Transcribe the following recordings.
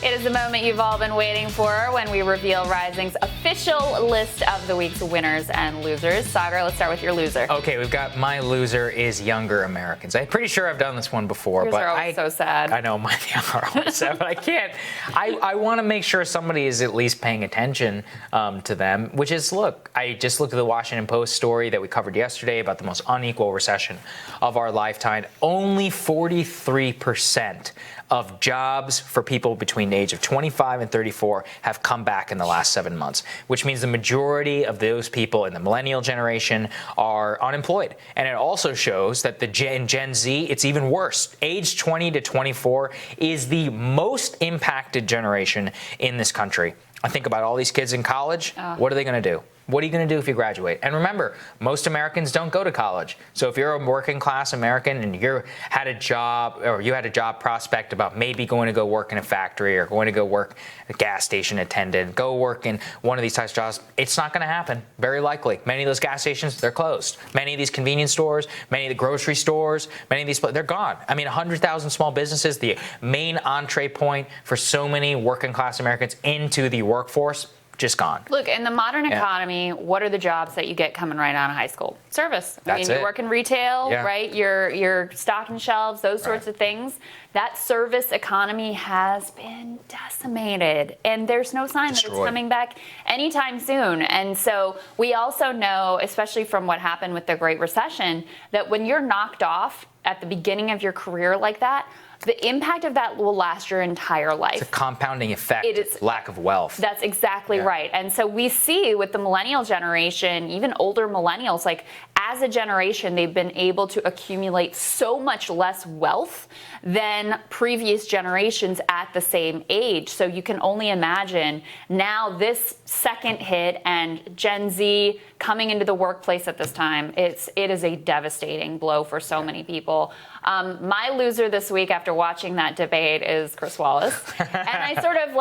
It is the moment you've all been waiting for when we reveal Rising's official list of the week's winners and losers. Saagar, let's start with your loser. Okay, we've got my loser is younger Americans. I'm pretty sure I've done this one before, Yours but are always so sad. I know mine are always sad, but I can't. I want to make sure somebody is at least paying attention to them. Which is, look, I just looked at the Washington Post story that we covered yesterday about the most unequal recession of our lifetime. Only 43% of jobs for people between the age of 25 and 34 have come back in the last 7 months, which means the majority of those people in the millennial generation are unemployed. And it also shows that Gen Z, it's even worse. Age 20 to 24 is the most impacted generation in this country. I think about all these kids in college. What are they going to do? What are you going to do if you graduate? And remember, most Americans don't go to college. So if you're a working class American and you had a job prospect about maybe going to go work in a factory or going to go work a gas station attendant, go work in one of these types of jobs, it's not going to happen, very likely. Many of those gas stations, they're closed. Many of these convenience stores, many of the grocery stores, many of these, they're gone. I mean, 100,000 small businesses, the main entree point for so many working class Americans into the workforce, just gone. Look, in the modern economy, what are the jobs that you get coming right out of high school? Service. I mean, you work in retail, right? You're stocking shelves, those sorts of things. That service economy has been decimated, and there's no sign that it's coming back anytime soon. And so we also know, especially from what happened with the Great Recession, that when you're knocked off at the beginning of your career like that, the impact of that will last your entire life. It's a compounding effect, lack of wealth. That's exactly right. And so we see with the millennial generation, even older millennials, like as a generation, they've been able to accumulate so much less wealth than previous generations at the same age. So you can only imagine now this second hit and Gen Z coming into the workplace at this time. It is a devastating blow for so many people. My loser this week after watching that debate is Chris Wallace. And I sort of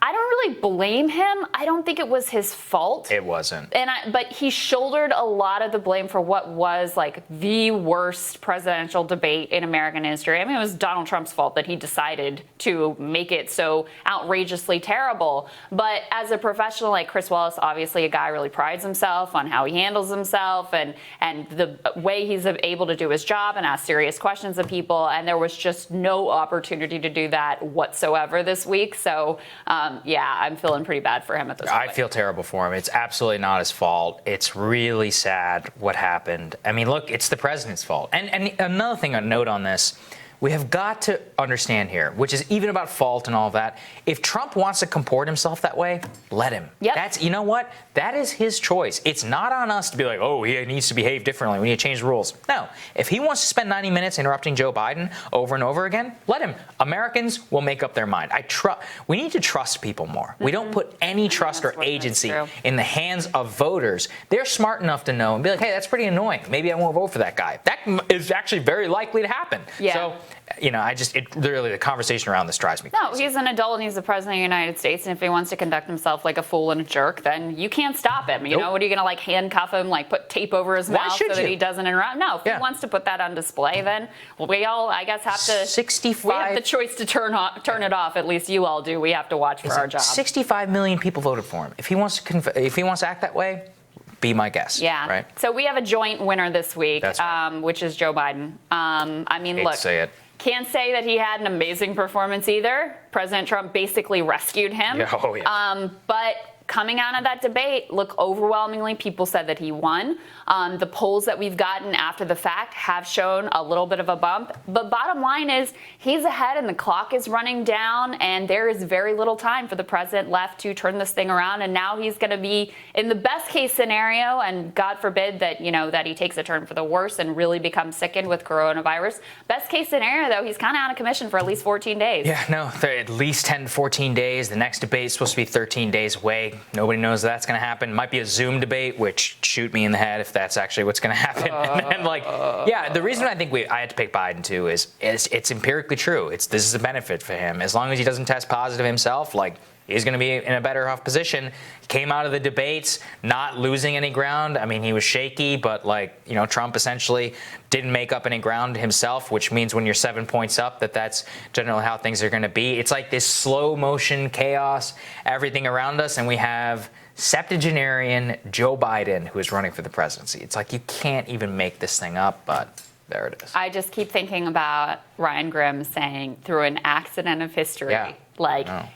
I don't really blame him. I don't think it was his fault. It wasn't. But he shouldered a lot of the blame for what was the worst presidential debate in American history. I mean, it was Donald Trump's fault that he decided to make it so outrageously terrible. But as a professional like Chris Wallace, obviously a guy really prides himself on how he handles himself and the way he's able to do his job and ask serious questions of people. And there was just no opportunity to do that whatsoever this week. So, I'm feeling pretty bad for him at this point. I feel terrible for him. It's absolutely not his fault. It's really sad what happened. I mean, look, it's the president's fault. And another thing, a note on this, we have got to understand here, which is even about fault and all of that. If Trump wants to comport himself that way, let him. Yep. You know what? That is his choice. It's not on us to be like, oh, he needs to behave differently. We need to change the rules. No. If he wants to spend 90 minutes interrupting Joe Biden over and over again, let him. Americans will make up their mind. We need to trust people more. We don't put any trust or agency in the hands of voters. They're smart enough to know and be like, hey, that's pretty annoying. Maybe I won't vote for that guy. That is actually very likely to happen. Yeah. So, literally the conversation around this drives me crazy. No, he's an adult and he's the president of the United States. And if he wants to conduct himself like a fool and a jerk, then you can't stop him. You know, what are you going to handcuff him, put tape over his mouth so that he doesn't interrupt? No, if he wants to put that on display, then we all, I guess, have to. 65. We have the choice to turn it off. At least you all do. We have to watch for our job. 65 million people voted for him. If he wants to act that way, be my guest. Yeah. Right. So we have a joint winner this week, That's right. which is Joe Biden. Look. Say it. Can't say that he had an amazing performance either. President Trump basically rescued him. But coming out of that debate, look, overwhelmingly, people said that he won. The polls that we've gotten after the fact have shown a little bit of a bump. But bottom line is he's ahead and the clock is running down and there is very little time for the president left to turn this thing around. And now he's going to be in the best case scenario, and God forbid that, that he takes a turn for the worse and really becomes sickened with coronavirus. Best case scenario, though, he's kind of out of commission for at least 14 days. Yeah, no, at least 10 to 14 days. The next debate is supposed to be 13 days away. Nobody knows that's going to happen. Might be a Zoom debate, which shoot me in the head if that's actually what's going to happen. And then, the reason I think I had to pick Biden too is it's empirically true. This is a benefit for him. As long as he doesn't test positive himself, he's going to be in a better off position. Came out of the debates not losing any ground. I mean, he was shaky, but Trump essentially didn't make up any ground himself, which means when you're 7 points up, that's generally how things are going to be. It's like this slow motion chaos, everything around us, and we have septuagenarian Joe Biden who is running for the presidency. It's like you can't even make this thing up, but there it is. I just keep thinking about Ryan Grimm saying, through an accident of history,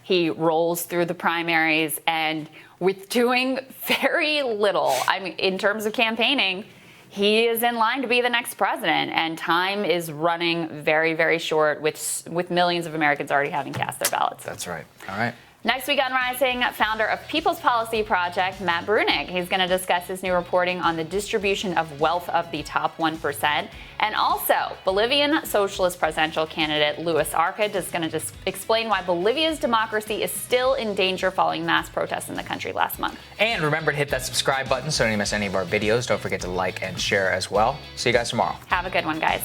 he rolls through the primaries and with doing very little, I mean, in terms of campaigning, he is in line to be the next president, and time is running very, very short with millions of Americans already having cast their ballots. That's right. All right. Next week on Rising, founder of People's Policy Project, Matt Bruenig. He's going to discuss his new reporting on the distribution of wealth of the top 1%. And also, Bolivian socialist presidential candidate Luis Arcid is going to explain why Bolivia's democracy is still in danger following mass protests in the country last month. And remember to hit that subscribe button so you don't miss any of our videos. Don't forget to like and share as well. See you guys tomorrow. Have a good one, guys.